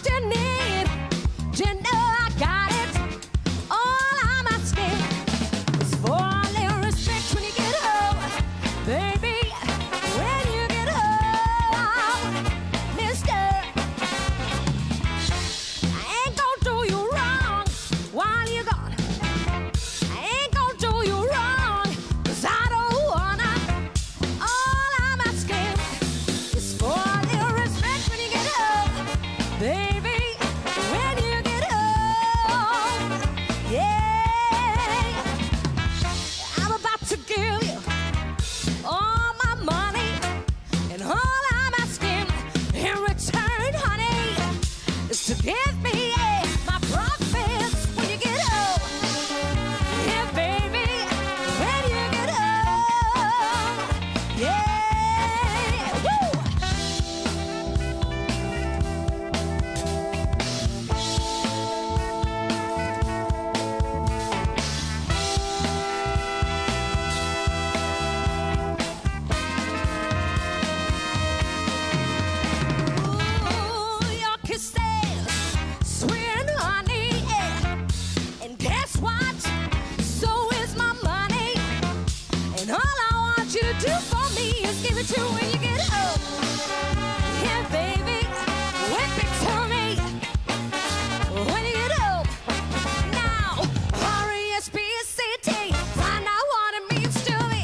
what you need. You know I got it. All I'm asking is for a little respect when you get home, baby. When you get home, mister, I ain't gonna do you wrong while you're gone. I ain't gonna do you wrong, 'cause I don't wanna. All I'm asking is for a little respect when you get home, baby. When you get home, yeah. I'm about to give you all my money, and all I'm asking in return, honey, is to give me my profits when you get home. Yeah, baby, when you get home, yeah. Woo! Ooh, your kisses, sweet and honey, yeah. And guess what? So is my money. And all I want you to do for me is give it to when you get home. Yeah, baby, whip it to me when you get home. Now, R-E-S-P-C-T, find out what it means to me.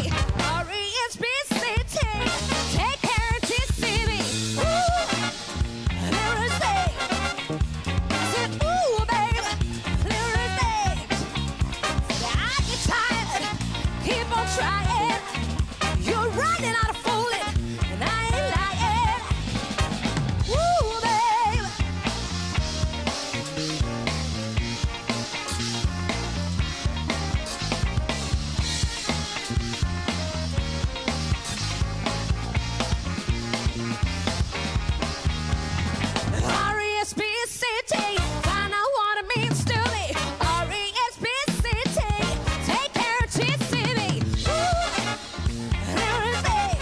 R-E-S-P-C-T, take care of TCB. Ooh, little respect. Said, ooh, baby, little respect. I get tired, keep on trying. You're running out of fooling, and I ain't lying. Ooh, baby. R-E-S-P-C-T, find out what it means to me. R-E-S-P-C-T, take care of TCB. Ooh, little respect.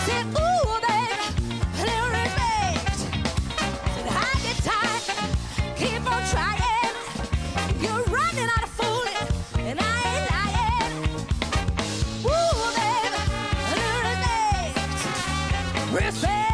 Said, ooh, baby, little respect. Said, I get tired, keep on trying. You're running out of fooling, and I ain't lying. Ooh, baby, little respect. Respect.